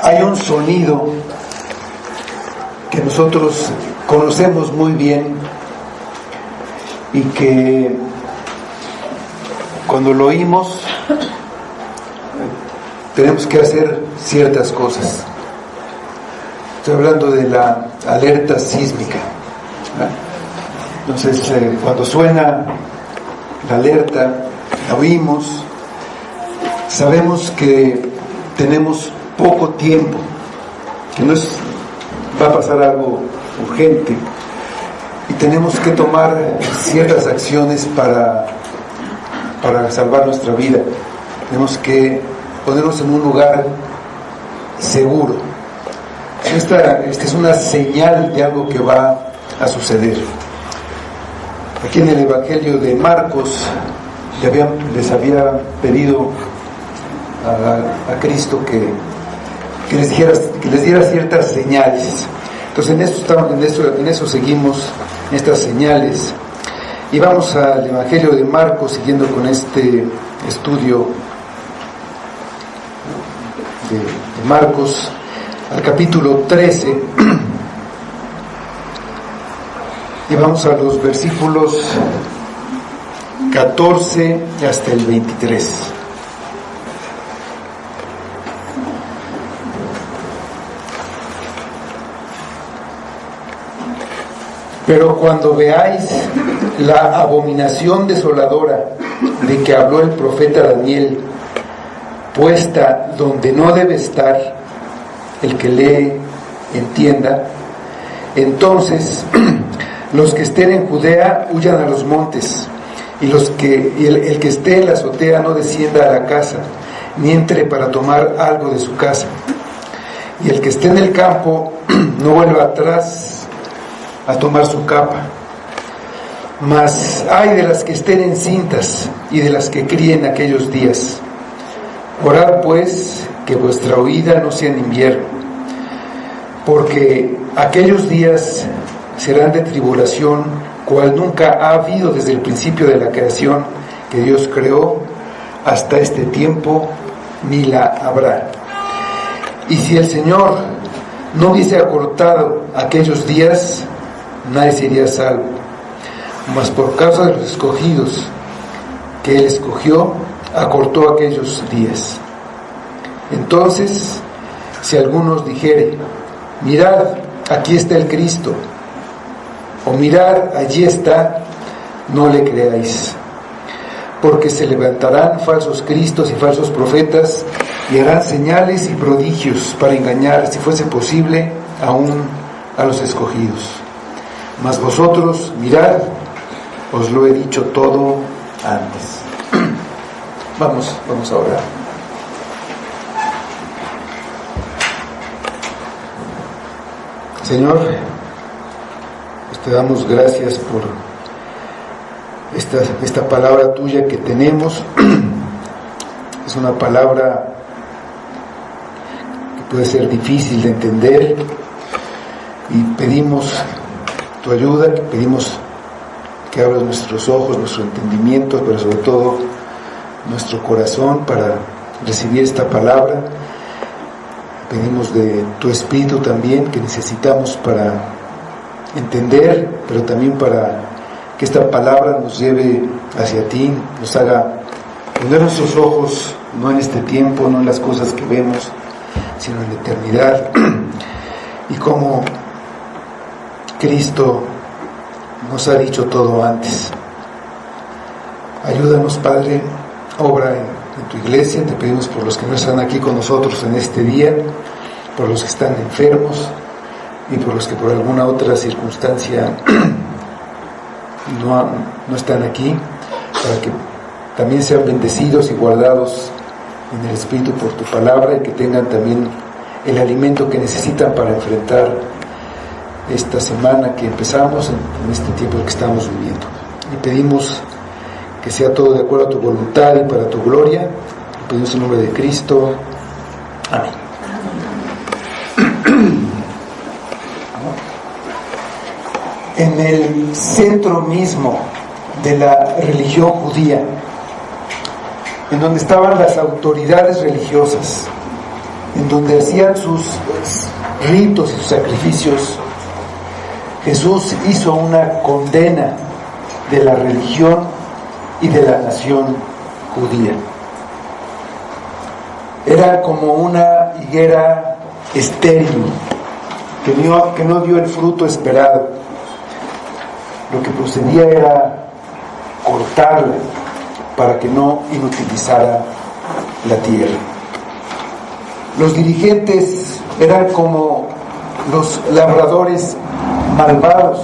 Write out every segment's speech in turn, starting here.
Hay un sonido que nosotros conocemos muy bien y que cuando lo oímos tenemos que hacer ciertas cosas. Estoy hablando de la alerta sísmica, ¿verdad? Entonces, cuando suena la alerta, la oímos, sabemos que tenemos poco tiempo, que va a pasar algo urgente y tenemos que tomar ciertas acciones para salvar nuestra vida. Tenemos que ponernos en un lugar seguro. Esta es una señal de algo que va a suceder. Aquí en el Evangelio de Marcos les había pedido a Cristo que les diera ciertas señales. Entonces en eso seguimos, estas señales. Y vamos al Evangelio de Marcos, siguiendo con este estudio de Marcos, al capítulo 13, y vamos a los versículos 14 hasta el 23. Pero cuando veáis la abominación desoladora de que habló el profeta Daniel, puesta donde no debe estar, el que lee entienda, entonces los que estén en Judea huyan a los montes, y el que esté en la azotea no descienda a la casa, ni entre para tomar algo de su casa, y el que esté en el campo no vuelva atrás a tomar su capa. Mas ay de las que estén encintas y de las que críen aquellos días. Orad pues que vuestra huida no sea en invierno, porque aquellos días serán de tribulación, cual nunca ha habido desde el principio de la creación que Dios creó hasta este tiempo, ni la habrá. Y si el Señor no hubiese acortado aquellos días, nadie sería salvo. Mas por causa de los escogidos que Él escogió, acortó aquellos días. Entonces, si algunos dijere: mirad, aquí está el Cristo, o mirad, allí está, no le creáis, porque se levantarán falsos cristos y falsos profetas, y harán señales y prodigios para engañar, si fuese posible, aún a los escogidos. Mas vosotros, mirad, os lo he dicho todo antes. Vamos a orar. Señor, te damos gracias por esta palabra tuya que tenemos. Es una palabra que puede ser difícil de entender, y pedimos tu ayuda, pedimos que abras nuestros ojos, nuestro entendimiento, pero sobre todo nuestro corazón para recibir esta palabra. Pedimos de tu Espíritu también, que necesitamos para entender, pero también para que esta palabra nos lleve hacia ti, nos haga poner nuestros ojos no en este tiempo, no en las cosas que vemos, sino en la eternidad, y como Cristo nos ha dicho todo antes. Ayúdanos, Padre, obra en tu iglesia. Te pedimos por los que no están aquí con nosotros en este día, por los que están enfermos y por los que por alguna otra circunstancia no están aquí, para que también sean bendecidos y guardados en el Espíritu por tu palabra, y que tengan también el alimento que necesitan para enfrentar esta semana que empezamos, en este tiempo que estamos viviendo. Y pedimos que sea todo de acuerdo a tu voluntad y para tu gloria. Y pedimos en nombre de Cristo. Amén. En el centro mismo de la religión judía, en donde estaban las autoridades religiosas, en en donde hacían sus ritos y sus sacrificios, Jesús hizo una condena de la religión y de la nación judía. Era como una higuera estéril que no dio el fruto esperado. Lo que procedía era cortarla para que no inutilizara la tierra. Los dirigentes eran como los labradores malvados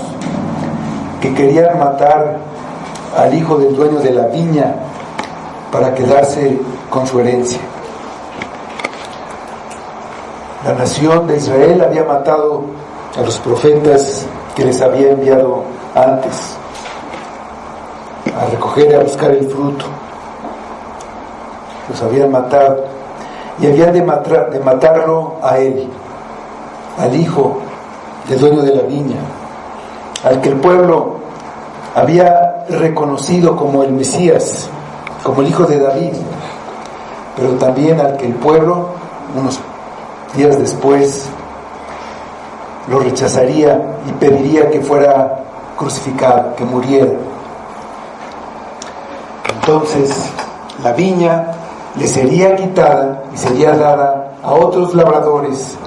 que querían matar al hijo del dueño de la viña para quedarse con su herencia. La nación de Israel había matado a los profetas que les había enviado antes a recoger y a buscar el fruto. Los habían matado y habían de matarlo a él, al hijo del dueño de la viña, al que el pueblo había reconocido como el Mesías, como el hijo de David, pero también al que el pueblo, unos días después, lo rechazaría y pediría que fuera crucificado, que muriera. Entonces la viña le sería quitada y sería dada a otros labradores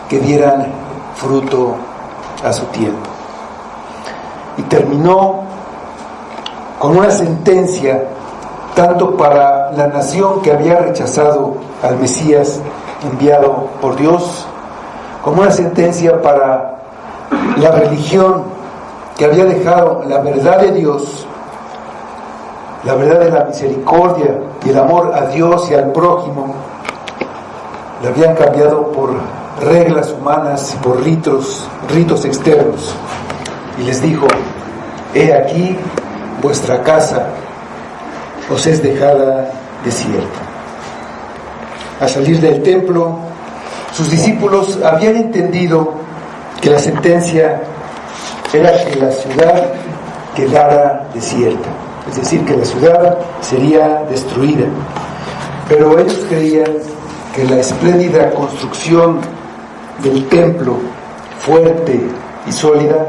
que dieran fruto a su tiempo. Y terminó con una sentencia tanto para la nación que había rechazado al Mesías enviado por Dios, como una sentencia para la religión que había dejado la verdad de Dios, la verdad de la misericordia y el amor a Dios y al prójimo, la habían cambiado por reglas humanas y por ritos externos. Y les dijo: he aquí vuestra casa os es dejada desierta. Al salir del templo, sus discípulos habían entendido que la sentencia era que la ciudad quedara desierta, es decir, que la ciudad sería destruida. Pero ellos creían que la espléndida construcción del templo, fuerte y sólida,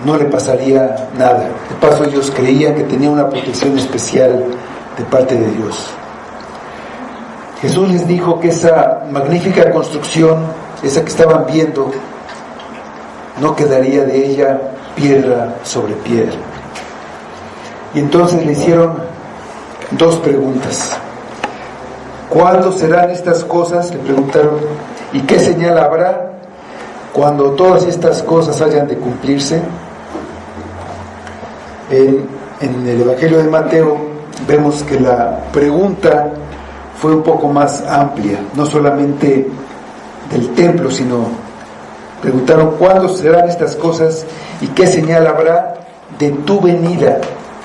no le pasaría nada. De paso, ellos creían que tenía una protección especial de parte de Dios. Jesús les dijo que esa magnífica construcción, esa que estaban viendo, no quedaría de ella piedra sobre piedra. Y entonces le hicieron dos preguntas. ¿Cuándo serán estas cosas?, le preguntaron. ¿Y qué señal habrá cuando todas estas cosas hayan de cumplirse? En el Evangelio de Mateo vemos que la pregunta fue un poco más amplia, no solamente del templo, sino preguntaron: ¿cuándo serán estas cosas y qué señal habrá de tu venida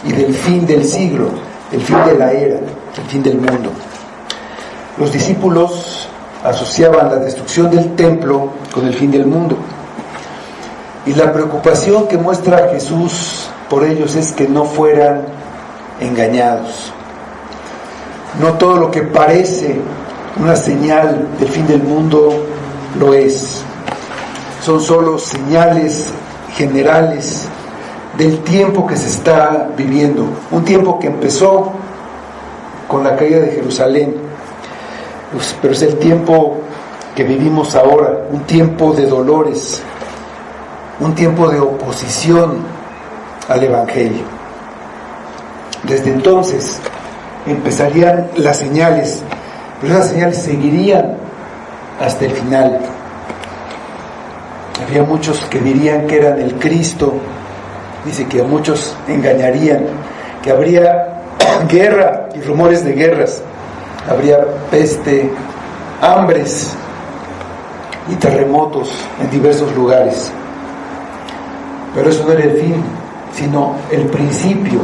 y del fin del siglo, el fin de la era, el fin del mundo? Los discípulos asociaban la destrucción del templo con el fin del mundo, y la preocupación que muestra Jesús por ellos es que no fueran engañados. No todo lo que parece una señal del fin del mundo lo es. Son solo señales generales del tiempo que se está viviendo, un tiempo que empezó con la caída de Jerusalén, pero es el tiempo que vivimos ahora, un tiempo de dolores, un tiempo de oposición al Evangelio. Desde entonces empezarían las señales, pero esas señales seguirían hasta el final. Había muchos que dirían que eran el Cristo, dice que a muchos engañarían, que habría guerra y rumores de guerras, habría peste, hambres y terremotos en diversos lugares. Pero eso no era el fin, sino el principio.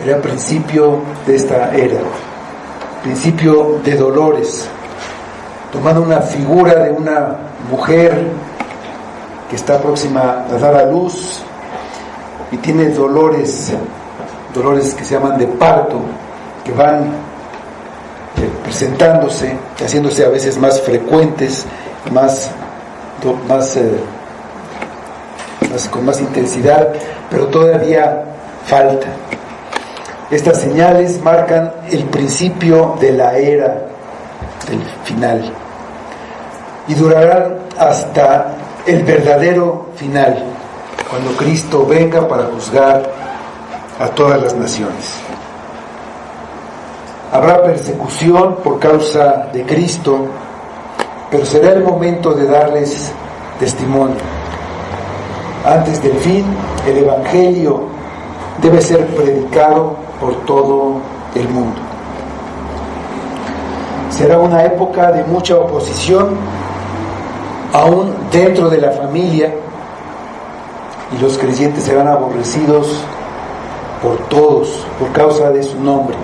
Era el principio de esta era, principio de dolores, tomando una figura de una mujer que está próxima a dar a luz y tiene dolores que se llaman de parto, que van presentándose, haciéndose a veces más frecuentes, con más intensidad, pero todavía falta. Estas señales marcan el principio de la era del final y durarán hasta el verdadero final, cuando Cristo venga para juzgar a todas las naciones. Habrá persecución por causa de Cristo, pero será el momento de darles testimonio. Antes del fin, el Evangelio debe ser predicado por todo el mundo. Será una época de mucha oposición, aún dentro de la familia, y los creyentes serán aborrecidos por todos, por causa de su nombre.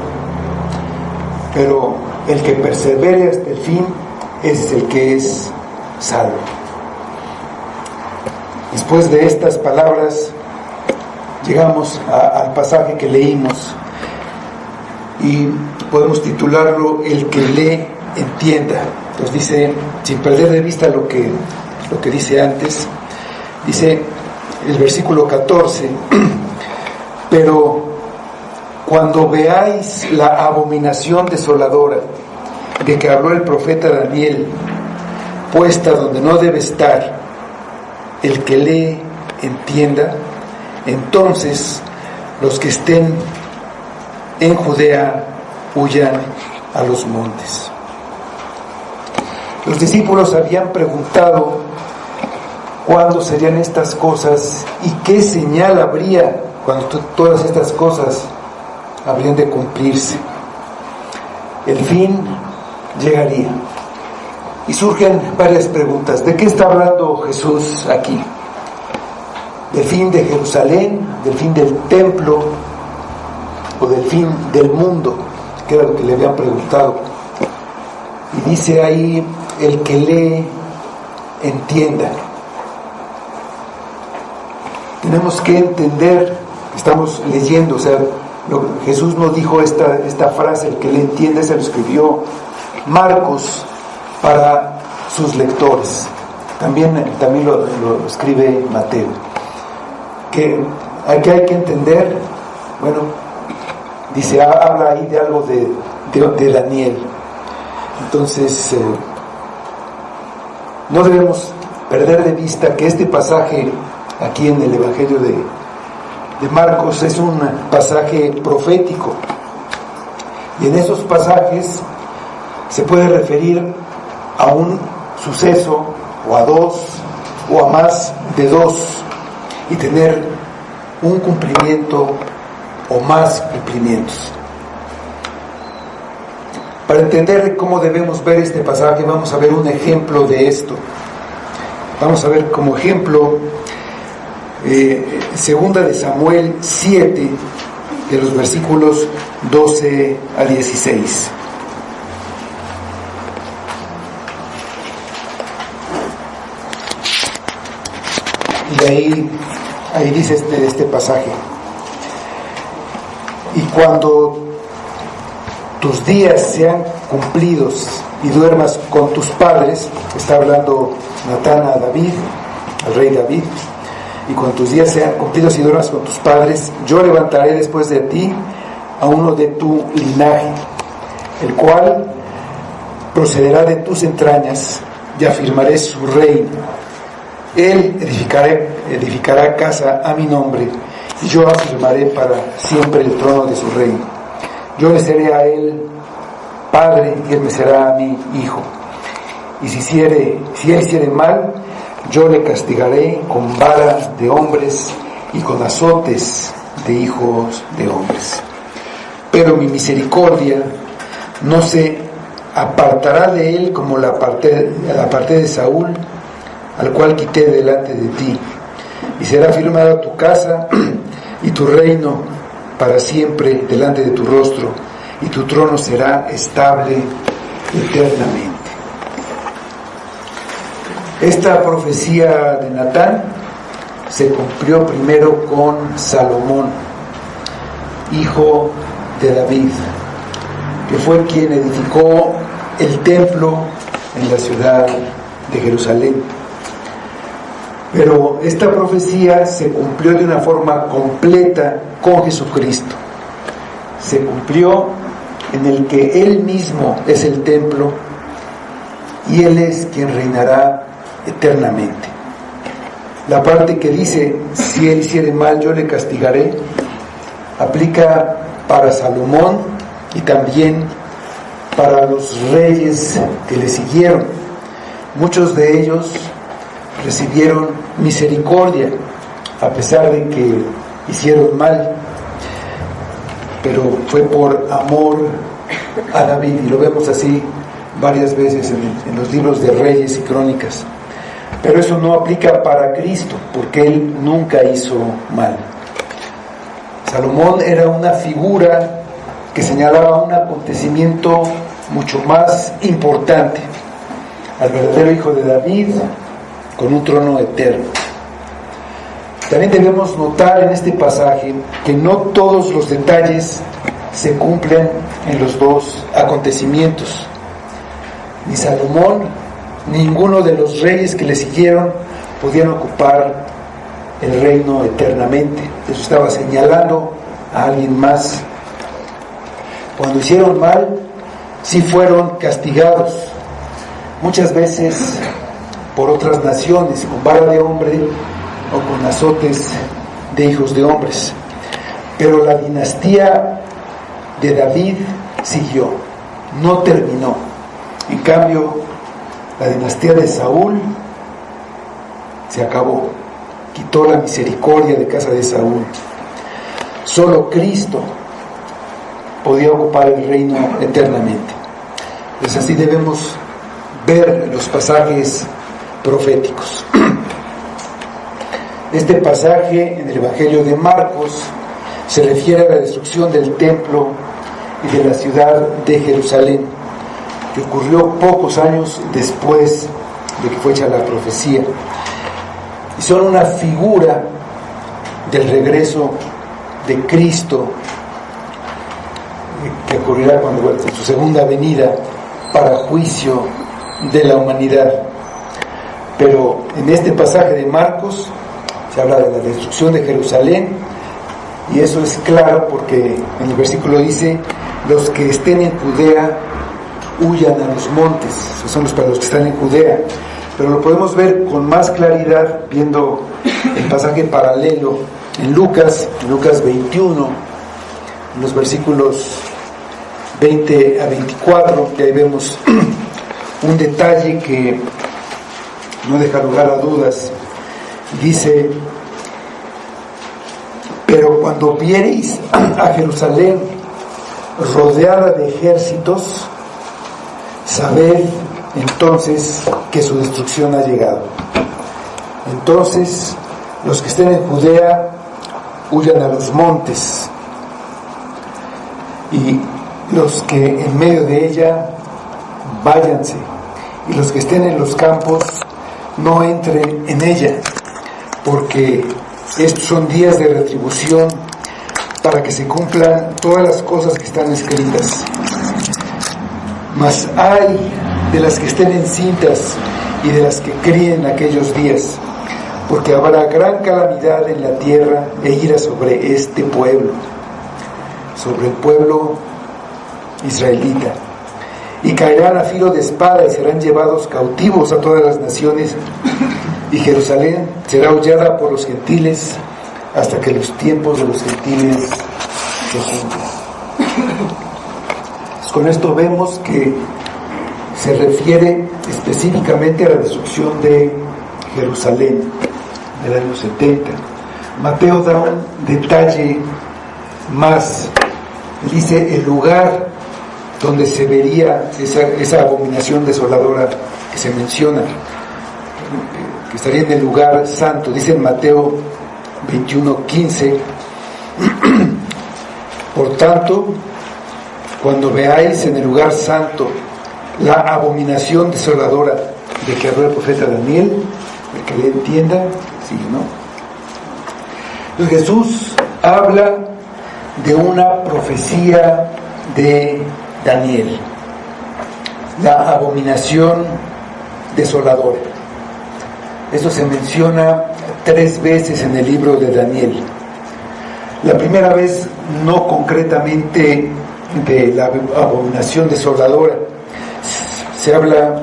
Pero el que persevere hasta el fin es el que es salvo. Después de estas palabras, llegamos al pasaje que leímos y podemos titularlo "El que lee, entienda". Entonces dice, sin perder de vista lo que dice antes, dice el versículo 14: pero cuando veáis la abominación desoladora de que habló el profeta Daniel, puesta donde no debe estar, el que lee, entienda, entonces los que estén en Judea huyan a los montes. Los discípulos habían preguntado cuándo serían estas cosas y qué señal habría cuando todas estas cosas habrían de cumplirse. El fin llegaría. Y surgen varias preguntas. ¿De qué está hablando Jesús aquí? ¿Del fin de Jerusalén? ¿Del fin del templo? ¿O del fin del mundo? Que era lo que le habían preguntado. Y dice ahí, el que lee, entienda. Tenemos que entender, estamos leyendo, o sea, Jesús nos dijo esta frase, el que le entiende, se lo escribió Marcos para sus lectores. También lo escribe Mateo. Que aquí hay que entender, bueno, dice, habla ahí de algo de Daniel. Entonces, no debemos perder de vista que este pasaje aquí en el Evangelio de Marcos es un pasaje profético, y en esos pasajes se puede referir a un suceso o a dos o a más de dos y tener un cumplimiento o más cumplimientos. Para entender cómo debemos ver este pasaje, vamos a ver un ejemplo de esto. Vamos a ver como ejemplo segunda de Samuel 7, de los versículos 12 a 16. Y ahí dice este pasaje: y cuando tus días sean cumplidos y duermas con tus padres, está hablando Natán a David, al rey David, y cuando tus días sean cumplidos y duermas con tus padres, yo levantaré después de ti a uno de tu linaje, el cual procederá de tus entrañas, y afirmaré su reino. Él edificará casa a mi nombre, y yo afirmaré para siempre el trono de su reino. Yo le seré a él padre, y él me será a mí hijo. Y si él hiciere mal, yo le castigaré con vara de hombres y con azotes de hijos de hombres. Pero mi misericordia no se apartará de él como la aparté de Saúl, al cual quité delante de ti, y será firmada tu casa y tu reino para siempre delante de tu rostro, y tu trono será estable eternamente. Esta profecía de Natán se cumplió primero con Salomón, hijo de David. que fue quien edificó el templo en la ciudad de Jerusalén. Pero esta profecía se cumplió de una forma completa con Jesucristo. Se cumplió en el que Él mismo es el templo y Él es quien reinará eternamente. La parte que dice, si Él hiciere mal, yo le castigaré, aplica para Salomón y también para los reyes que le siguieron. Muchos de ellos recibieron misericordia a pesar de que hicieron mal, pero fue por amor a David, y lo vemos así varias veces en los libros de Reyes y Crónicas. Pero eso no aplica para Cristo, porque Él nunca hizo mal. Salomón era una figura que señalaba un acontecimiento mucho más importante, al verdadero hijo de David con un trono eterno. También debemos notar en este pasaje que no todos los detalles se cumplen en los dos acontecimientos. Ni Salomón, ninguno de los reyes que le siguieron podían ocupar el reino eternamente. Eso estaba señalando a alguien más. Cuando hicieron mal, sí fueron castigados, muchas veces por otras naciones, con vara de hombre o con azotes de hijos de hombres. Pero la dinastía de David siguió, no terminó. En cambio, la dinastía de Saúl se acabó, quitó la misericordia de casa de Saúl. Solo Cristo podía ocupar el reino eternamente. Pues así debemos ver los pasajes proféticos. Este pasaje en el Evangelio de Marcos se refiere a la destrucción del templo y de la ciudad de Jerusalén, que ocurrió pocos años después de que fue hecha la profecía, y son una figura del regreso de Cristo, que ocurrirá cuando vuelva en su segunda venida para juicio de la humanidad. Pero en este pasaje de Marcos se habla de la destrucción de Jerusalén, y eso es claro porque en el versículo dice: los que estén en Judea huyan a los montes. Esos son para los que están en Judea. Pero lo podemos ver con más claridad viendo el pasaje paralelo en Lucas 21, en los versículos 20 a 24, que ahí vemos un detalle que no deja lugar a dudas. Dice: pero cuando viereis a Jerusalén rodeada de ejércitos, sabed entonces que su destrucción ha llegado. Entonces los que estén en Judea huyan a los montes, y los que en medio de ella váyanse, y los que estén en los campos no entren en ella, porque estos son días de retribución, para que se cumplan todas las cosas que están escritas. Mas ay de las que estén encintas y de las que críen aquellos días, porque habrá gran calamidad en la tierra e ira sobre este pueblo, sobre el pueblo israelita, y caerán a filo de espada y serán llevados cautivos a todas las naciones, y Jerusalén será hollada por los gentiles hasta que los tiempos de los gentiles se cumplan. Con esto vemos que se refiere específicamente a la destrucción de Jerusalén del año 70. Mateo da un detalle más. Dice el lugar donde se vería esa abominación desoladora que se menciona, que estaría en el lugar santo. Dice en Mateo 21:15: por tanto, cuando veáis en el lugar santo la abominación desoladora de que habló el profeta Daniel, el que le entienda, sí, ¿no? Entonces Jesús habla de una profecía de Daniel, la abominación desoladora. Esto se menciona 3 veces en el libro de Daniel. La primera vez no concretamente de la abominación desoladora, se habla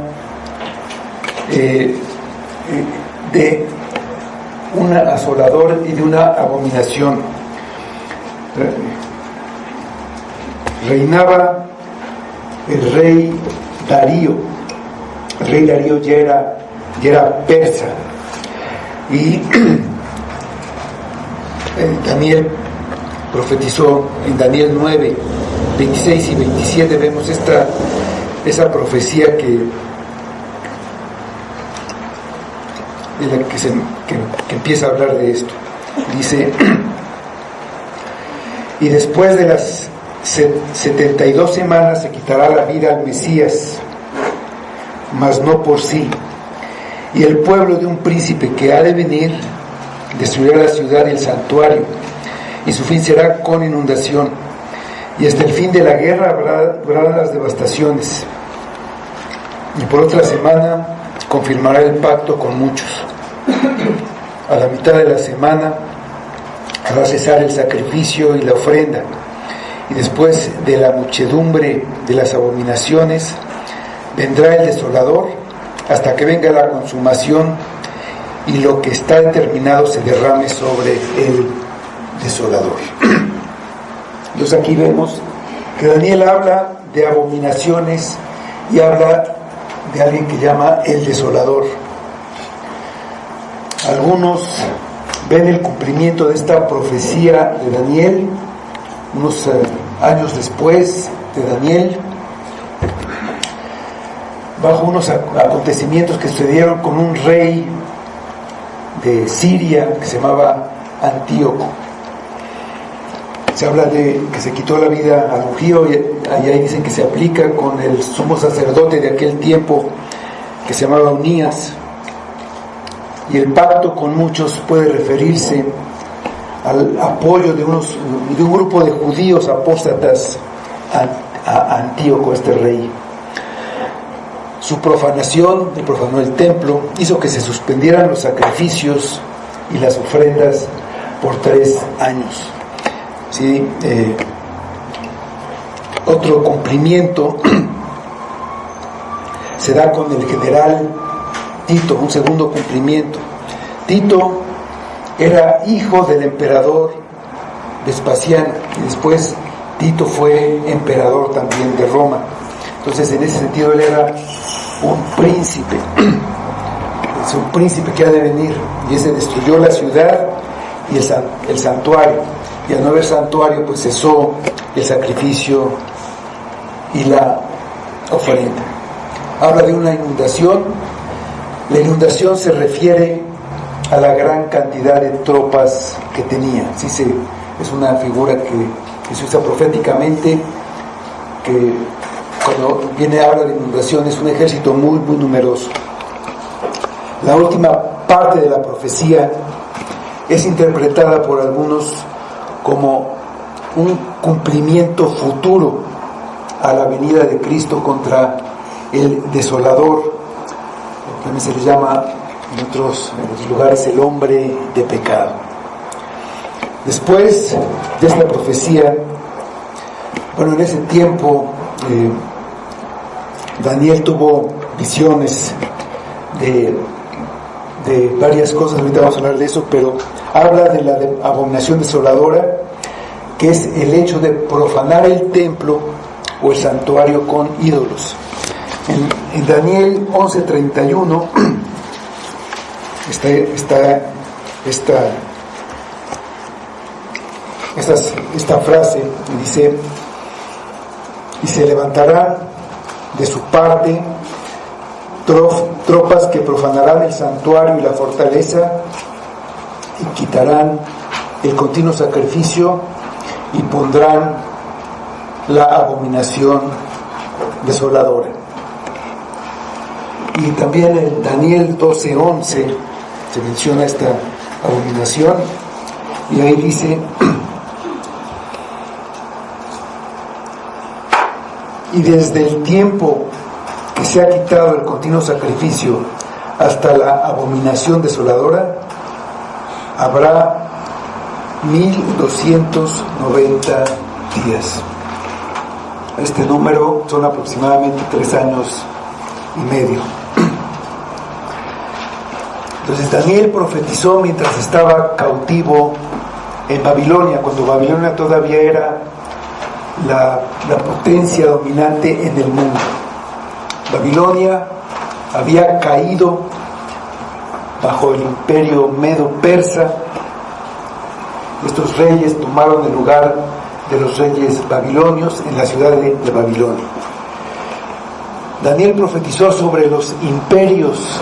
de un asolador y de una abominación. Reinaba el rey Darío. El rey Darío ya era persa, y Daniel profetizó en Daniel 9, 26 y 27, vemos esa profecía que empieza a hablar de esto. Dice: y después de las 72 semanas se quitará la vida al Mesías, mas no por sí, y el pueblo de un príncipe que ha de venir destruirá la ciudad y el santuario, y su fin será con inundación, y hasta el fin de la guerra habrá las devastaciones. Y por otra semana confirmará el pacto con muchos. A la mitad de la semana hará cesar el sacrificio y la ofrenda, y después de la muchedumbre de las abominaciones vendrá el desolador, hasta que venga la consumación y lo que está determinado se derrame sobre el desolador. Entonces aquí vemos que Daniel habla de abominaciones y habla de alguien que llama el desolador. Algunos ven el cumplimiento de esta profecía de Daniel unos años después de Daniel, bajo unos acontecimientos que sucedieron con un rey de Siria que se llamaba Antíoco. Se habla de que se quitó la vida al ungío, y allá dicen que se aplica con el sumo sacerdote de aquel tiempo que se llamaba Unías. Y el pacto con muchos puede referirse al apoyo de un grupo de judíos apóstatas a Antíoco, este rey. Su profanación, él profanó el templo, hizo que se suspendieran los sacrificios y las ofrendas por 3 años. ¿Sí? Otro cumplimiento se da con el general Tito, un segundo cumplimiento. Tito era hijo del emperador Vespasiano, y después Tito fue emperador también de Roma. Entonces, en ese sentido, él era un príncipe. Es un príncipe que ha de venir, y ese destruyó la ciudad y el santuario, y al no haber santuario, pues cesó el sacrificio y la ofrenda. Habla de una inundación. La inundación se refiere a la gran cantidad de tropas que tenía. Sí, es una figura que se usa proféticamente, que cuando habla de inundación es un ejército muy, muy numeroso. La última parte de la profecía es interpretada por algunos como un cumplimiento futuro a la venida de Cristo contra el desolador. También se le llama en otros lugares el hombre de pecado. Después de esta profecía, bueno, en ese tiempo Daniel tuvo visiones de varias cosas. Ahorita vamos a hablar de eso, pero habla de la abominación desoladora, que es el hecho de profanar el templo o el santuario con ídolos. En Daniel 11:31 está esta frase, dice: y se levantarán de su parte tropas que profanarán el santuario y la fortaleza, y quitarán el continuo sacrificio y pondrán la abominación desoladora. Y también en Daniel 12:11 se menciona esta abominación, y ahí dice: y desde el tiempo que se ha quitado el continuo sacrificio hasta la abominación desoladora, habrá 1290 días. Este número son aproximadamente 3 años y medio. Entonces Daniel profetizó mientras estaba cautivo en Babilonia, cuando Babilonia todavía era la potencia dominante en el mundo. Babilonia había caído bajo el imperio medo-persa. Estos reyes tomaron el lugar de los reyes babilonios en la ciudad de Babilonia. Daniel profetizó sobre los imperios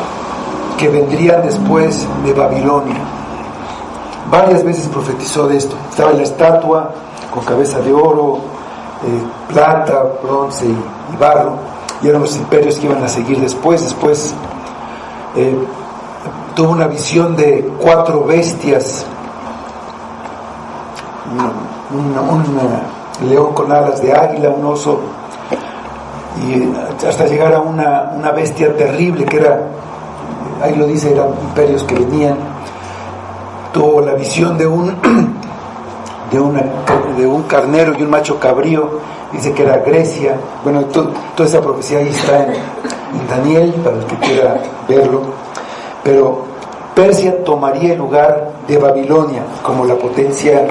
que vendrían después de Babilonia. Varias veces profetizó de esto. Estaba la estatua con cabeza de oro, plata, bronce y barro, y eran los imperios que iban a seguir después. Tuvo una visión de 4 bestias, un león con alas de águila, un oso, y hasta llegar a una bestia terrible que era, ahí lo dice, eran imperios que venían. Tuvo la visión de un carnero y un macho cabrío, dice que era Grecia. Bueno, toda esa profecía ahí está en Daniel, para el que quiera verlo. Pero Persia tomaría el lugar de Babilonia como la potencia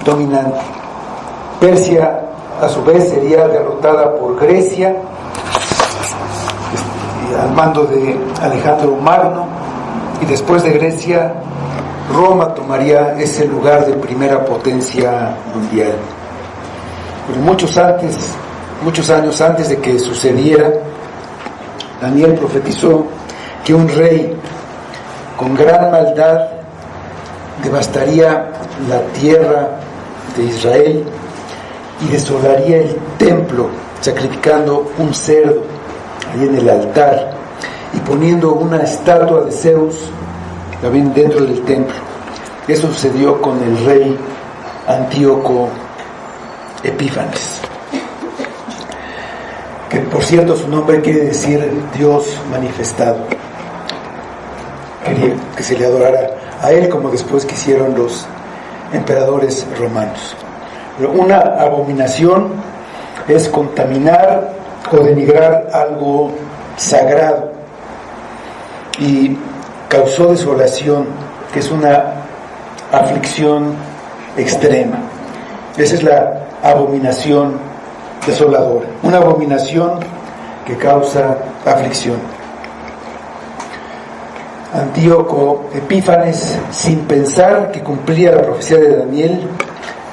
dominante. Persia, a su vez, sería derrotada por Grecia, al mando de Alejandro Magno, y después de Grecia, Roma tomaría ese lugar de primera potencia mundial. Pero muchos años antes de que sucediera, Daniel profetizó que un rey con gran maldad devastaría la tierra de Israel y desolaría el templo, sacrificando un cerdo ahí en el altar y poniendo una estatua de Zeus también dentro del templo. Eso sucedió con el rey Antíoco Epífanes, que por cierto su nombre quiere decir Dios manifestado. Quería que se le adorara a él, como después que hicieron los emperadores romanos. Pero una abominación es contaminar o denigrar algo sagrado, y causó desolación, que es una aflicción extrema. Esa es la abominación desoladora, una abominación que causa aflicción. Antíoco Epífanes, sin pensar que cumplía la profecía de Daniel,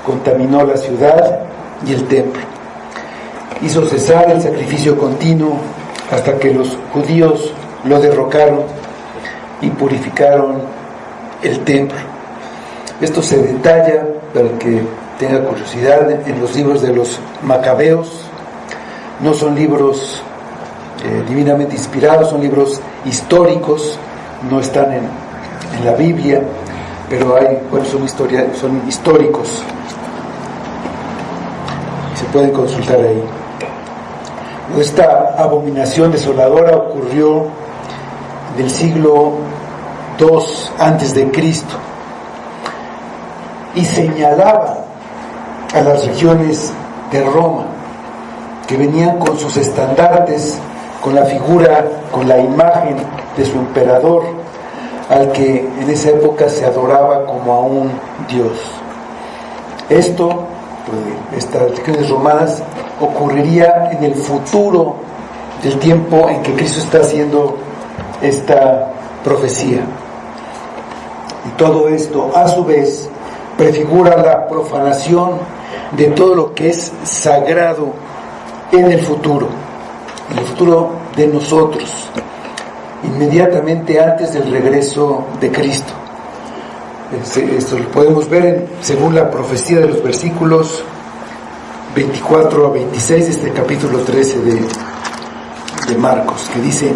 contaminó la ciudad y el templo. Hizo cesar el sacrificio continuo hasta que los judíos lo derrocaron y purificaron el templo. Esto se detalla, para el que tenga curiosidad, en los libros de los Macabeos. No son libros divinamente inspirados, son libros históricos, no están en la Biblia, pero son históricos, se pueden consultar ahí. Esta abominación desoladora ocurrió del siglo II antes de Cristo y señalaba a las regiones de Roma, que venían con sus estandartes, con la figura, con la imagen de su emperador, al que en esa época se adoraba como a un dios. Esto, estas regiones romanas, ocurriría en el futuro del tiempo en que Cristo está haciendo esta profecía. Y todo esto, a su vez, prefigura la profanación de todo lo que es sagrado en el futuro de nosotros, inmediatamente antes del regreso de Cristo. Esto lo podemos ver según la profecía de los versículos 24 a 26 de este capítulo 13 de Marcos, que dice: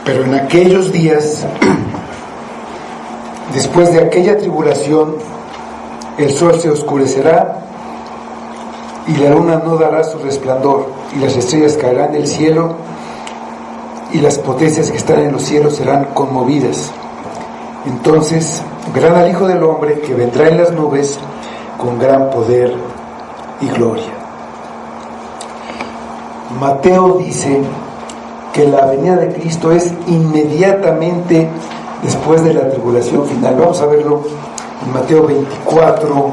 pero en aquellos días, después de aquella tribulación, el sol se oscurecerá y la luna no dará su resplandor, y las estrellas caerán del cielo, y las potencias que están en los cielos serán conmovidas. Entonces verán al Hijo del Hombre que vendrá en las nubes con gran poder y gloria. Mateo dice que la venida de Cristo es inmediatamente después de la tribulación final. Vamos a verlo en Mateo 24,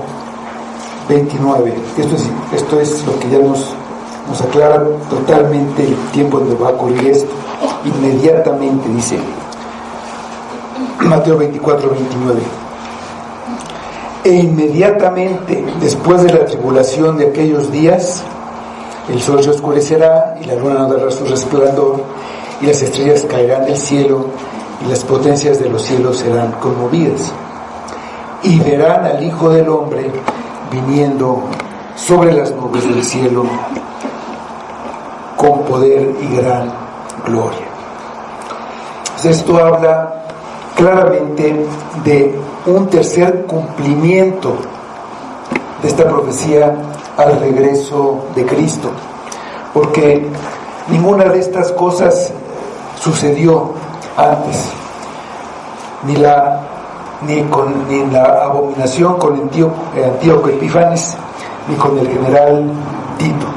29. Esto es lo que ya nos aclara totalmente el tiempo en que va a ocurrir esto. Inmediatamente, dice Mateo 24, 29. E inmediatamente después de la tribulación de aquellos días, el sol se oscurecerá y la luna no dará su resplandor, y las estrellas caerán del cielo, y las potencias de los cielos serán conmovidas. Y verán al Hijo del Hombre viniendo sobre las nubes del cielo con poder y gran gloria. Esto habla claramente de un tercer cumplimiento de esta profecía al regreso de Cristo, porque ninguna de estas cosas sucedió antes, ni en la abominación con Antíoco Epífanes, ni con el general Tito.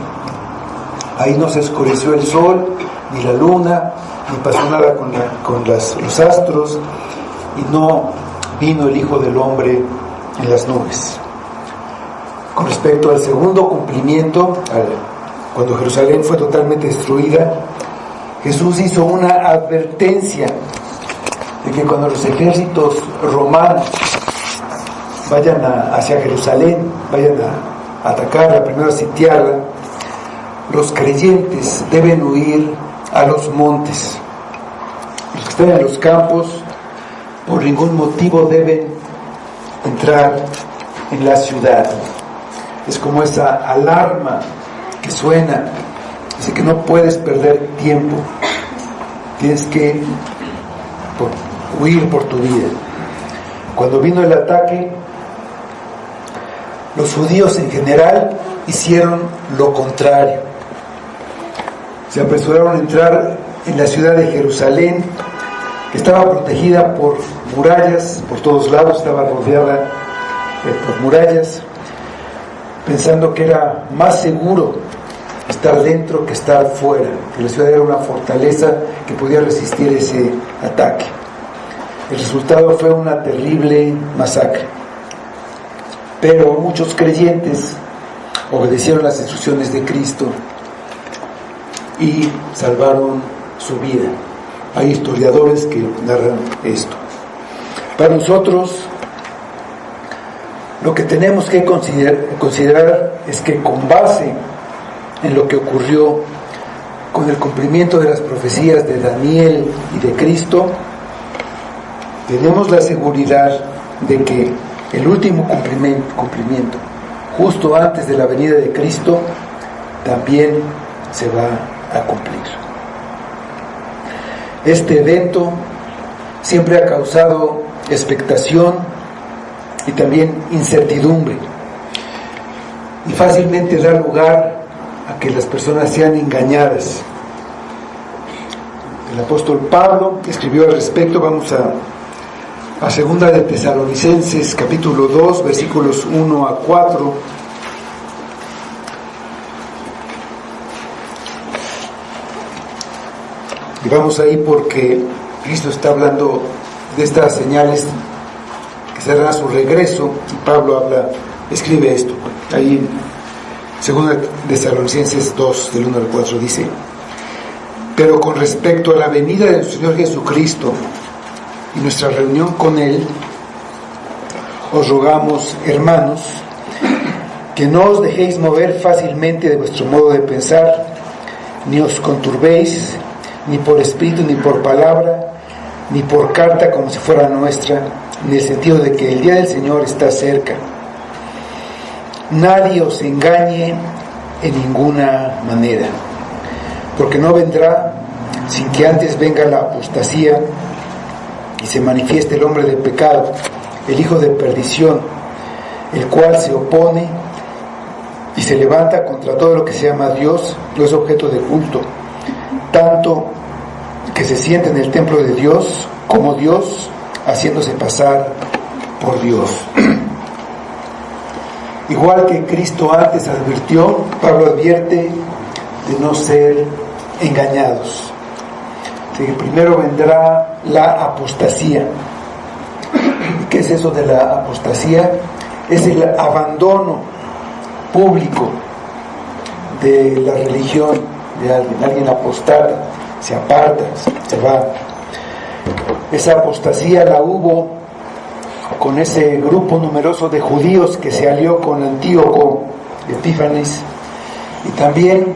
Ahí no se oscureció el sol, ni la luna, ni pasó nada con los astros, y no vino el Hijo del Hombre en las nubes. Con respecto al segundo cumplimiento, cuando Jerusalén fue totalmente destruida, Jesús hizo una advertencia de que cuando los ejércitos romanos vayan hacia Jerusalén, vayan a atacarla, primero a sitiarla, los creyentes deben huir a los montes. Los que están en los campos, por ningún motivo deben entrar en la ciudad. Es como esa alarma que suena, dice que no puedes perder tiempo, tienes que huir por tu vida. Cuando vino el ataque, los judíos en general hicieron lo contrario. Se apresuraron a entrar en la ciudad de Jerusalén, que estaba protegida por murallas, por todos lados estaba rodeada por murallas, pensando que era más seguro estar dentro que estar fuera, que la ciudad era una fortaleza que podía resistir ese ataque. El resultado fue una terrible masacre, pero muchos creyentes obedecieron las instrucciones de Cristo y salvaron su vida. Hay historiadores que narran esto. Para nosotros, lo que tenemos que considerar es que, con base en lo que ocurrió con el cumplimiento de las profecías de Daniel y de Cristo, tenemos la seguridad de que el último cumplimiento, justo antes de la venida de Cristo, también se va a cumplir. Este evento siempre ha causado expectación y también incertidumbre, y fácilmente da lugar a que las personas sean engañadas. El apóstol Pablo escribió al respecto. Vamos a segunda de Tesalonicenses capítulo 2 versículos 1 a 4. Y vamos ahí porque Cristo está hablando de estas señales que serán a su regreso, y Pablo escribe esto ahí en segunda de Tesalonicenses 2 del 1 al 4. Dice: pero con respecto a la venida de nuestro Señor Jesucristo y nuestra reunión con Él, os rogamos, hermanos, que no os dejéis mover fácilmente de vuestro modo de pensar, ni os conturbéis, ni por espíritu, ni por palabra, ni por carta como si fuera nuestra, en el sentido de que el día del Señor está cerca. Nadie os engañe en ninguna manera, porque no vendrá sin que antes venga la apostasía y se manifieste el hombre de pecado, el hijo de perdición, el cual se opone y se levanta contra todo lo que se llama Dios, no es objeto de culto, tanto que se siente en el templo de Dios como Dios, haciéndose pasar por Dios. Igual que Cristo antes advirtió, Pablo advierte de no ser engañados. Así que primero vendrá la apostasía. ¿Qué es eso de la apostasía? Es el abandono público de la religión de alguien. Alguien apostata, se aparta, se va. Esa apostasía la hubo con ese grupo numeroso de judíos que se alió con Antíoco Epífanes, y también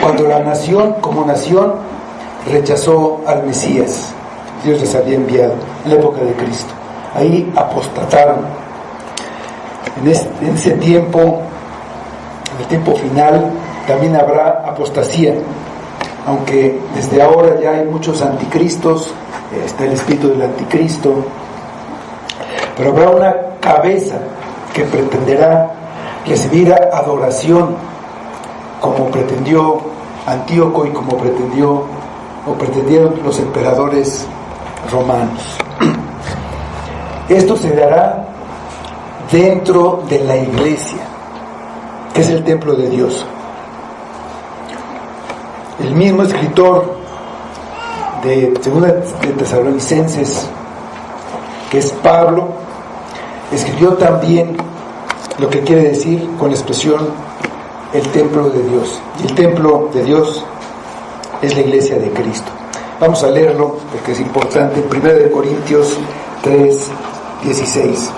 cuando la nación, como nación, rechazó al Mesías. Dios les había enviado en la época de Cristo. Ahí apostataron. En ese tiempo, en el tiempo final, también habrá apostasía, aunque desde ahora ya hay muchos anticristos, está el espíritu del anticristo, pero habrá una cabeza que pretenderá recibir adoración, como pretendió Antíoco y como pretendieron los emperadores romanos. Esto se dará dentro de la iglesia, que es el templo de Dios. El mismo escritor de Segunda de Tesalonicenses, que es Pablo, escribió también lo que quiere decir con la expresión el templo de Dios. Y el templo de Dios es la iglesia de Cristo. Vamos a leerlo porque es importante. En 1 Corintios 3:16.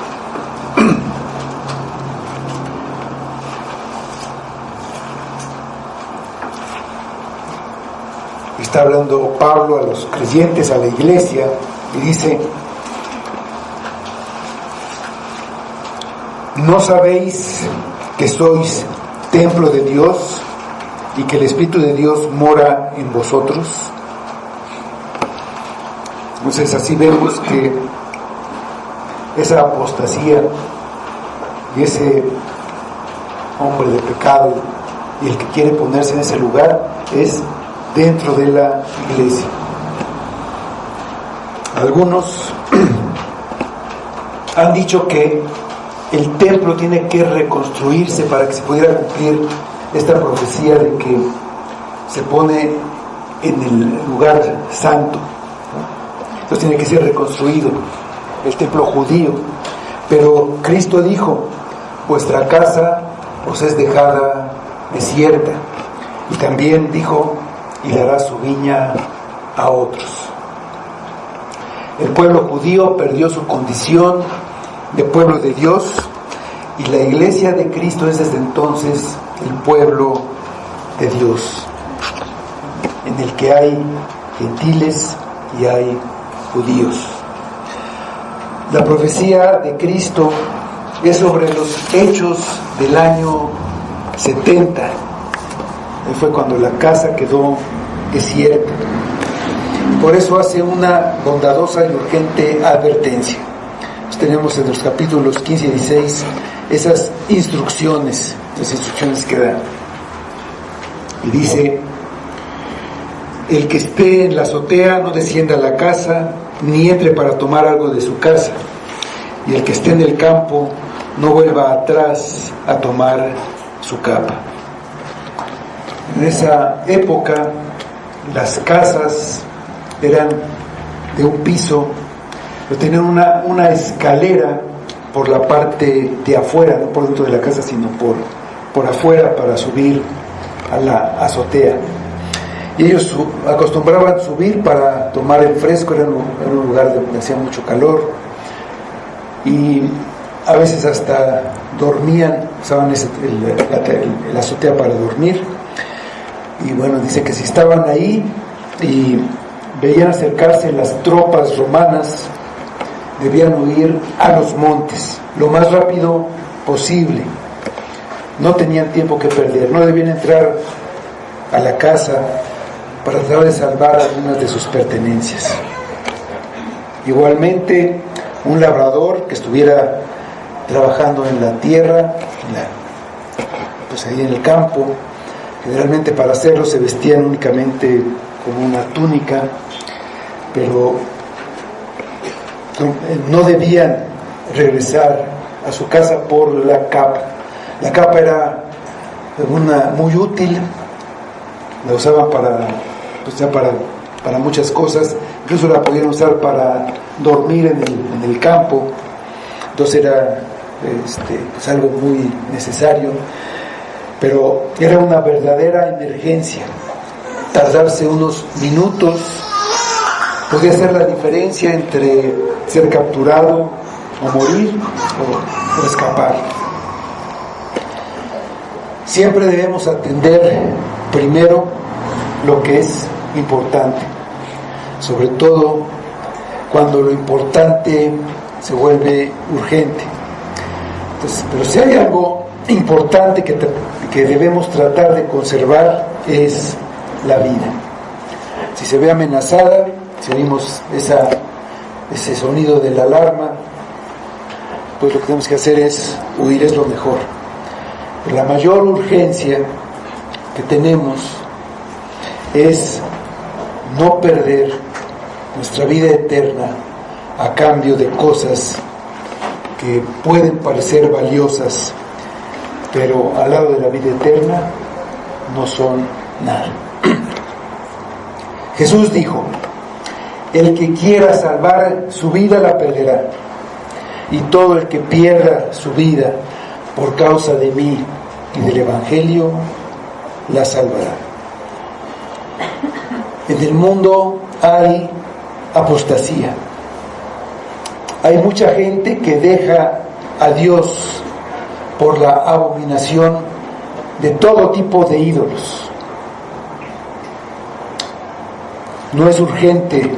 Está hablando Pablo a los creyentes, a la iglesia, y dice: ¿no sabéis que sois templo de Dios y que el Espíritu de Dios mora en vosotros? Entonces así vemos que esa apostasía y ese hombre de pecado y el que quiere ponerse en ese lugar es dentro de la iglesia. Algunos han dicho que el templo tiene que reconstruirse para que se pudiera cumplir esta profecía de que se pone en el lugar santo, ¿no? Entonces tiene que ser reconstruido el templo judío. Pero Cristo dijo: vuestra casa os es dejada desierta. Y también dijo: y dará su viña a otros. El pueblo judío perdió su condición de pueblo de Dios, y la iglesia de Cristo es desde entonces el pueblo de Dios, en el que hay gentiles y hay judíos. La profecía de Cristo es sobre los hechos del año 70. Fue cuando la casa quedó desierta. Por eso hace una bondadosa y urgente advertencia. Tenemos en los capítulos 15 y 16 esas instrucciones, las instrucciones que da. Y dice: el que esté en la azotea no descienda a la casa, ni entre para tomar algo de su casa, y el que esté en el campo no vuelva atrás a tomar su capa. En esa época las casas eran de un piso, pero tenían una escalera por la parte de afuera, no por dentro de la casa, sino por afuera, para subir a la azotea. Y ellos acostumbraban subir para tomar el fresco. Era un lugar donde hacía mucho calor, y a veces hasta dormían, usaban la azotea para dormir. Y bueno, dice que si estaban ahí y veían acercarse las tropas romanas, debían huir a los montes lo más rápido posible. No tenían tiempo que perder, no debían entrar a la casa para tratar de salvar algunas de sus pertenencias. Igualmente, un labrador que estuviera trabajando en la tierra, pues ahí en el campo. Generalmente para hacerlo se vestían únicamente con una túnica, pero no debían regresar a su casa por la capa. La capa era muy útil, la usaban para muchas cosas, incluso la podían usar para dormir en el campo, entonces era pues algo muy necesario, pero era una verdadera emergencia. Tardarse unos minutos podía hacer la diferencia entre ser capturado o morir o escapar. Siempre debemos atender primero lo que es importante, sobre todo cuando lo importante se vuelve urgente. Entonces, pero si hay algo importante que debemos tratar de conservar, es la vida. Si se ve amenazada, si oímos ese sonido de la alarma, pues lo que tenemos que hacer es huir, es lo mejor. Pero la mayor urgencia que tenemos es no perder nuestra vida eterna a cambio de cosas que pueden parecer valiosas, pero al lado de la vida eterna no son nada. Jesús dijo: el que quiera salvar su vida la perderá, y todo el que pierda su vida por causa de mí y del Evangelio la salvará. En el mundo hay apostasía. Hay mucha gente que deja a Dios por la abominación de todo tipo de ídolos. ¿No es urgente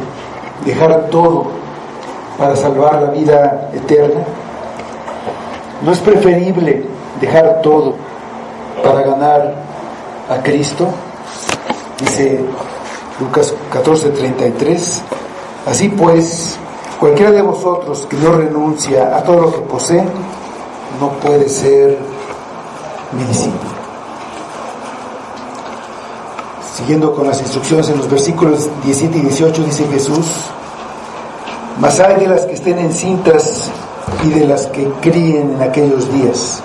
dejar todo para salvar la vida eterna? ¿No es preferible dejar todo para ganar a Cristo? Dice Lucas 14:33: así pues, cualquiera de vosotros que no renuncia a todo lo que posee, no puede ser mi discípulo. Siguiendo con las instrucciones en los versículos 17 y 18, dice Jesús: mas hay de las que estén encintas y de las que críen en aquellos días.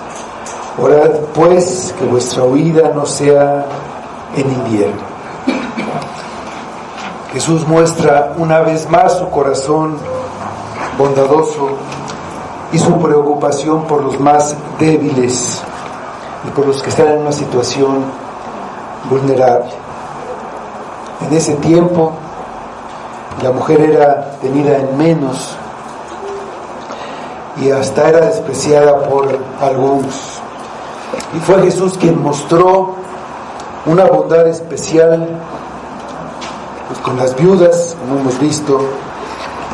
Orad pues que vuestra huida no sea en invierno. Jesús muestra una vez más su corazón bondadoso y su preocupación por los más débiles y por los que están en una situación vulnerable. En ese tiempo la mujer era tenida en menos y hasta era despreciada por algunos. Y fue Jesús quien mostró una bondad especial pues con las viudas, como hemos visto,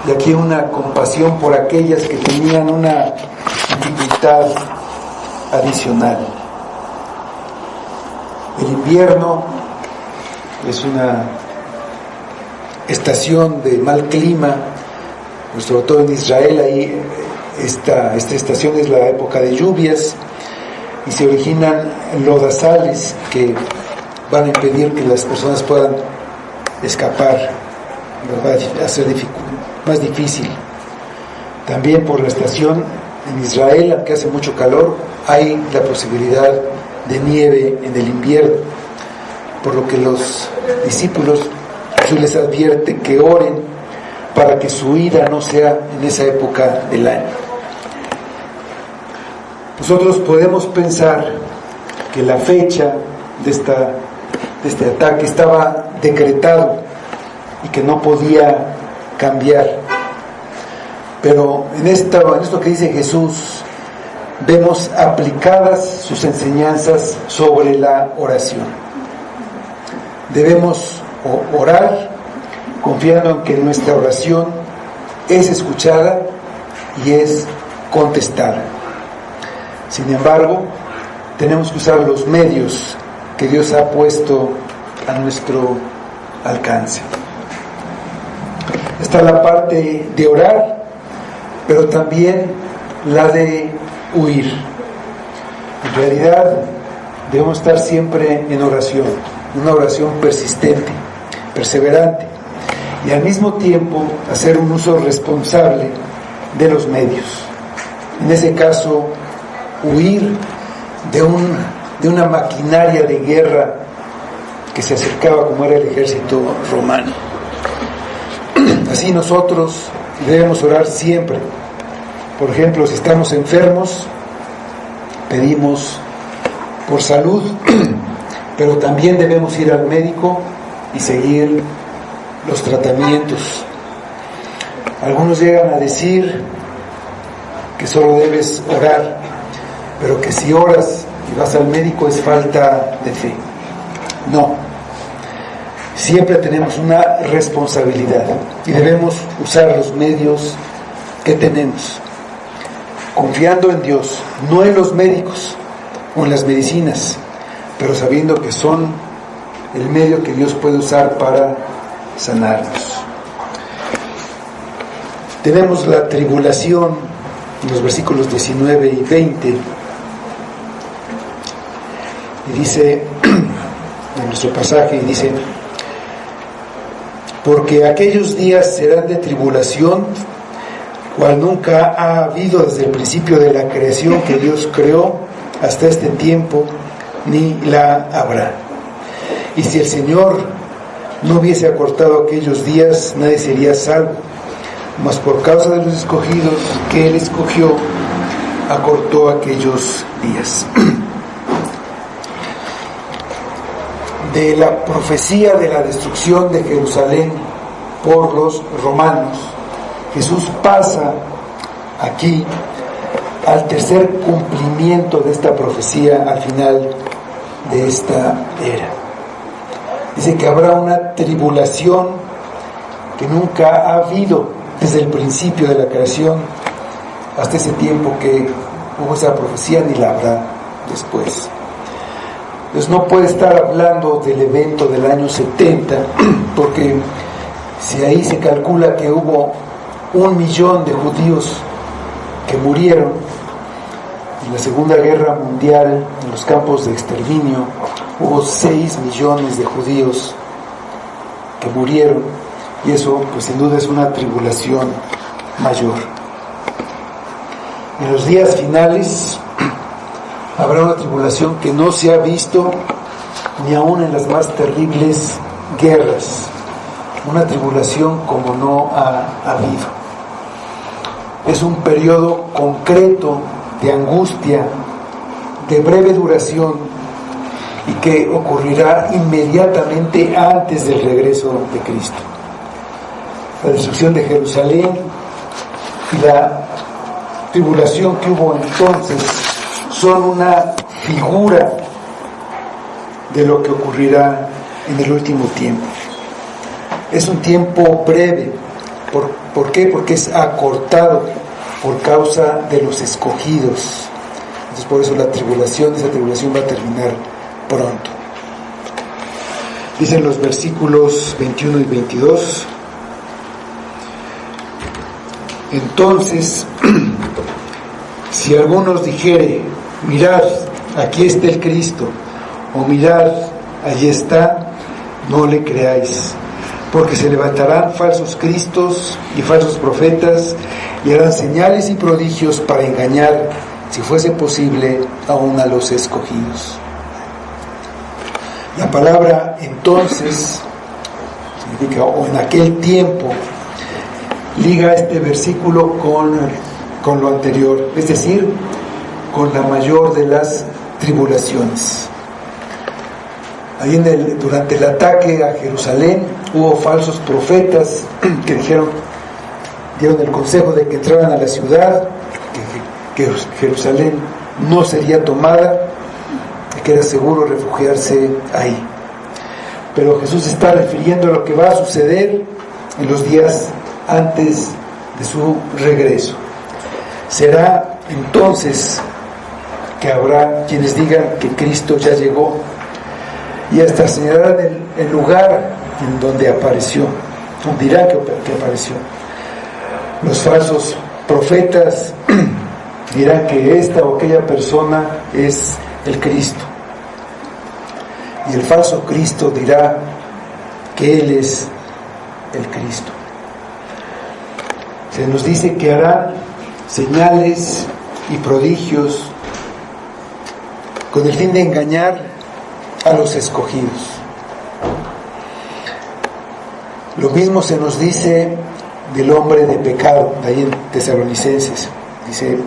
y aquí una compasión por aquellas que tenían una dificultad adicional. El invierno es una estación de mal clima, pues sobre todo en Israel. Ahí esta estación es la época de lluvias y se originan lodazales que van a impedir que las personas puedan escapar, va a ser más difícil. También por la estación en Israel, aunque hace mucho calor, hay la posibilidad de nieve en el invierno, por lo que los discípulos Jesús les advierte que oren para que su ida no sea en esa época del año. Nosotros podemos pensar que la fecha de este ataque estaba decretado y que no podía cambiar, pero en esto que dice Jesús vemos aplicadas sus enseñanzas sobre la oración. Debemos orar confiando en que nuestra oración es escuchada y es contestada. Sin embargo, tenemos que usar los medios que Dios ha puesto a nuestro alcance. Está la parte de orar, pero también la de huir. En realidad, debemos estar siempre en oración, una oración persistente, perseverante, y al mismo tiempo hacer un uso responsable de los medios. En ese caso, huir de una maquinaria de guerra que se acercaba, como era el ejército romano. Así nosotros debemos orar siempre. Por ejemplo, si estamos enfermos, pedimos por salud, pero también debemos ir al médico y seguir los tratamientos. Algunos llegan a decir que solo debes orar, pero que si oras y vas al médico es falta de fe. No. Siempre tenemos una responsabilidad y debemos usar los medios que tenemos, confiando en Dios, no en los médicos o en las medicinas, pero sabiendo que son el medio que Dios puede usar para sanarnos. Tenemos la tribulación en los versículos 19 y 20, y dice en nuestro pasaje, y dice: porque aquellos días serán de tribulación, cual nunca ha habido desde el principio de la creación que Dios creó hasta este tiempo, ni la habrá. Y si el Señor no hubiese acortado aquellos días, nadie sería salvo, mas por causa de los escogidos que Él escogió, acortó aquellos días. De la profecía de la destrucción de Jerusalén por los romanos, Jesús pasa aquí al tercer cumplimiento de esta profecía al final de esta era. Dice que habrá una tribulación que nunca ha habido desde el principio de la creación hasta ese tiempo que hubo esa profecía, ni la habrá después. Entonces no puede estar hablando del evento del año 70, porque si ahí se calcula que hubo 1 millón de judíos que murieron en la Segunda Guerra Mundial, en los campos de exterminio, hubo 6 millones de judíos que murieron, y eso pues sin duda es una tribulación mayor. En los días finales habrá una tribulación que no se ha visto ni aún en las más terribles guerras, una tribulación como no ha habido. Es un periodo concreto de angustia, de breve duración, y que ocurrirá inmediatamente antes del regreso de Cristo. La destrucción de Jerusalén y la tribulación que hubo entonces son una figura de lo que ocurrirá en el último tiempo. Es un tiempo breve. ¿Por qué? Porque es acortado por causa de los escogidos. Entonces por eso esa tribulación va a terminar pronto. Dicen los versículos 21 y 22: entonces, si algunos dijere: mirad, aquí está el Cristo, o mirad, allí está, no le creáis, porque se levantarán falsos cristos y falsos profetas, y harán señales y prodigios para engañar, si fuese posible, aún a los escogidos. La palabra entonces significa o en aquel tiempo, liga este versículo con lo anterior, es decir, con la mayor de las tribulaciones. Ahí durante el ataque a Jerusalén hubo falsos profetas que dieron el consejo de que entraran a la ciudad, que Jerusalén no sería tomada, que era seguro refugiarse ahí. Pero Jesús está refiriendo a lo que va a suceder en los días antes de su regreso. Será entonces que habrá quienes digan que Cristo ya llegó, y hasta señalarán el lugar en donde apareció, donde dirán que apareció. Los falsos profetas dirán que esta o aquella persona es el Cristo, y el falso Cristo dirá que Él es el Cristo. Se nos dice que harán señales y prodigios con el fin de engañar a los escogidos. Lo mismo se nos dice del hombre de pecado, ahí en Tesalonicenses. Dice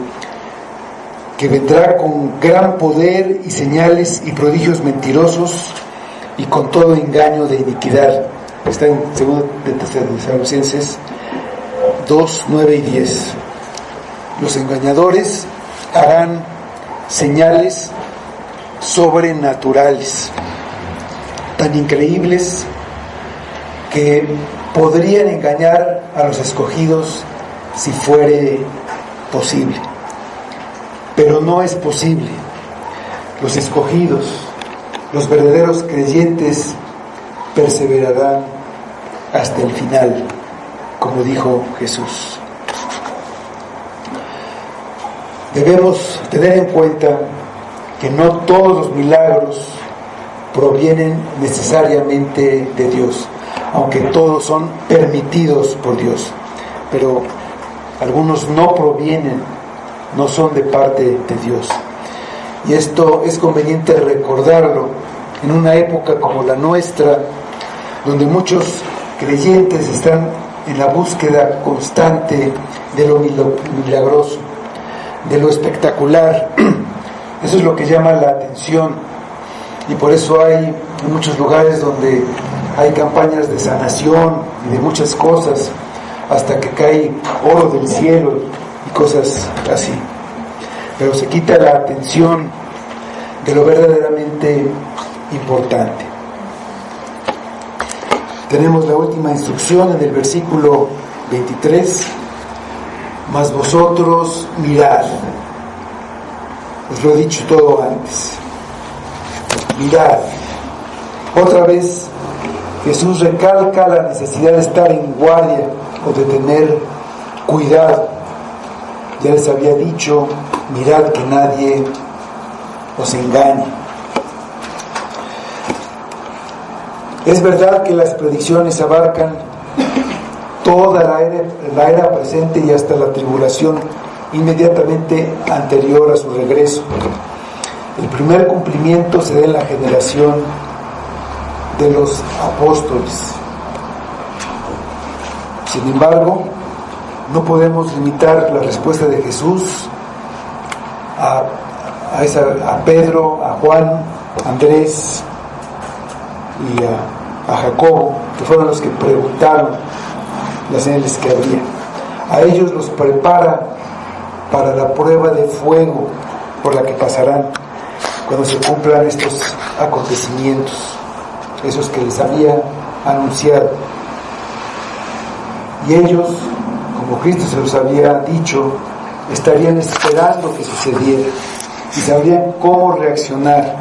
que vendrá con gran poder y señales y prodigios mentirosos y con todo engaño de iniquidad. Está en 2 de Tesalonicenses 2, 9 y 10. Los engañadores harán señales sobrenaturales, tan increíbles que podrían engañar a los escogidos si fuere posible. Pero no es posible. Los escogidos, los verdaderos creyentes, perseverarán hasta el final, como dijo Jesús. Debemos tener en cuenta que no todos los milagros provienen necesariamente de Dios, aunque todos son permitidos por Dios, pero algunos no provienen, no son de parte de Dios. Y esto es conveniente recordarlo en una época como la nuestra, donde muchos creyentes están en la búsqueda constante de lo milagroso, de lo espectacular. Eso es lo que llama la atención, y por eso hay en muchos lugares donde hay campañas de sanación y de muchas cosas, hasta que cae oro del cielo y cosas así. Pero se quita la atención de lo verdaderamente importante. Tenemos la última instrucción en el versículo 23: mas vosotros mirad. Os lo he dicho todo antes. Mirad. Otra vez Jesús recalca la necesidad de estar en guardia o de tener cuidado. Ya les había dicho: mirad que nadie os engañe. Es verdad que las predicciones abarcan toda la era presente y hasta la tribulación inmediatamente anterior a su regreso. El primer cumplimiento se da en la generación de los apóstoles. Sin embargo, no podemos limitar la respuesta de Jesús a Pedro, a Juan, a Andrés y a Jacobo, que fueron los que preguntaron las señales que habría. A ellos los prepara para la prueba de fuego por la que pasarán cuando se cumplan estos acontecimientos, esos que les había anunciado. Y ellos, como Cristo se los había dicho, estarían esperando que sucediera y sabrían cómo reaccionar.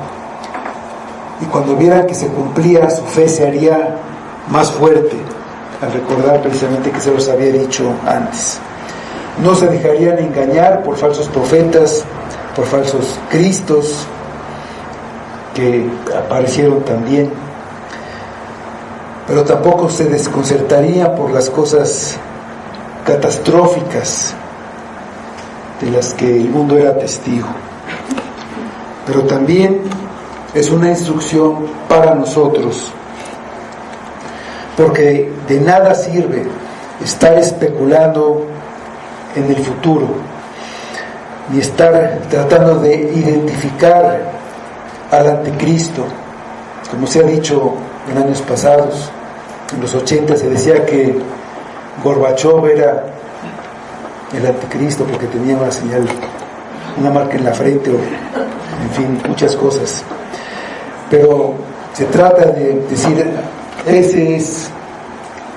Y cuando vieran que se cumplía, su fe se haría más fuerte, al recordar precisamente que se los había dicho antes. No se dejarían engañar por falsos profetas, por falsos cristos que aparecieron también, pero tampoco se desconcertarían por las cosas catastróficas de las que el mundo era testigo. Pero también es una instrucción para nosotros, porque de nada sirve estar especulando en el futuro, ni estar tratando de identificar al anticristo. Como se ha dicho en años pasados, en los 80 se decía que Gorbachev era el anticristo porque tenía una señal, una marca en la frente, o en fin, muchas cosas. Pero se trata de decir, ese es,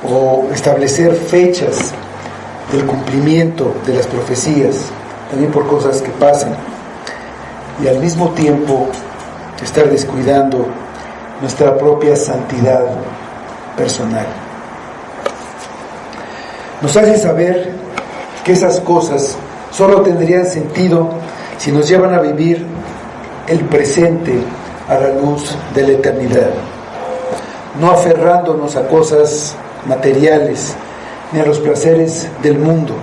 o establecer fechas del cumplimiento de las profecías, también por cosas que pasan, y al mismo tiempo estar descuidando nuestra propia santidad personal. Nos hace saber que esas cosas solo tendrían sentido si nos llevan a vivir el presente a la luz de la eternidad, no aferrándonos a cosas materiales ni a los placeres del mundo,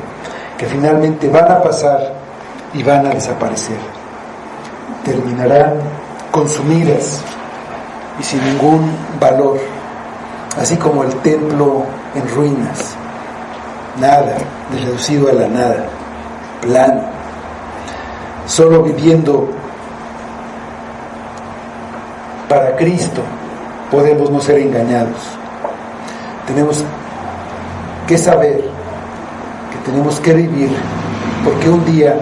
que finalmente van a pasar y van a desaparecer. Terminarán consumidas y sin ningún valor, así como el templo en ruinas, nada, reducido a la nada, plano. Solo viviendo para Cristo podemos no ser engañados. Tenemos que saber que tenemos que vivir, porque un día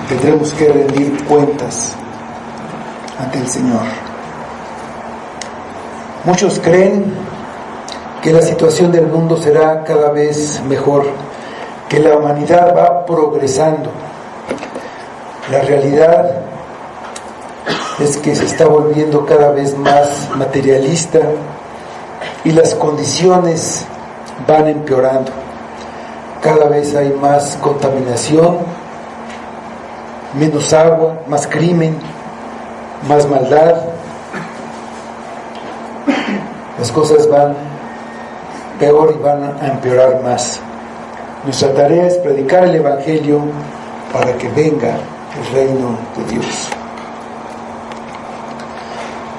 tendremos que rendir cuentas ante el Señor. Muchos creen que la situación del mundo será cada vez mejor, que la humanidad va progresando. La realidad es que se está volviendo cada vez más materialista y las condiciones van empeorando. Cada vez hay más contaminación, menos agua, más crimen, más maldad. Las cosas van peor y van a empeorar más. Nuestra tarea es predicar el Evangelio para que venga el reino de Dios.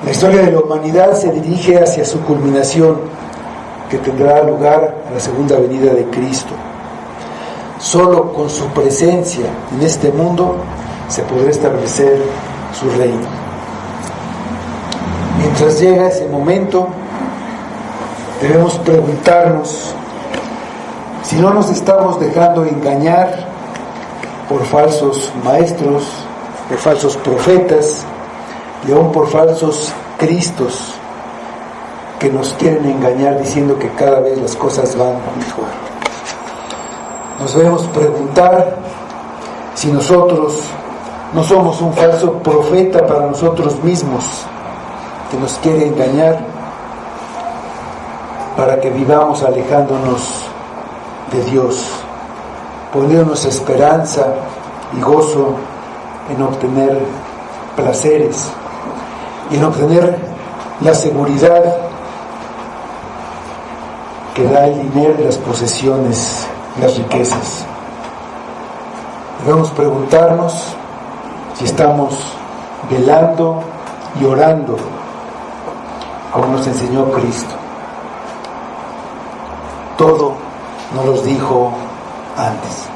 La historia de la humanidad se dirige hacia su culminación, que tendrá lugar a la segunda venida de Cristo. Solo con su presencia en este mundo se podrá establecer su reino. Mientras llega ese momento, debemos preguntarnos si no nos estamos dejando engañar por falsos maestros, por falsos profetas y aún por falsos cristos que nos quieren engañar diciendo que cada vez las cosas van mejor. Nos debemos preguntar si nosotros no somos un falso profeta para nosotros mismos que nos quiere engañar para que vivamos alejándonos de Dios, poniendo nuestra esperanza y gozo en obtener placeres y en obtener la seguridad que da el dinero, las posesiones, las riquezas. Debemos preguntarnos si estamos velando y orando como nos enseñó Cristo. Todo nos los dijo antes.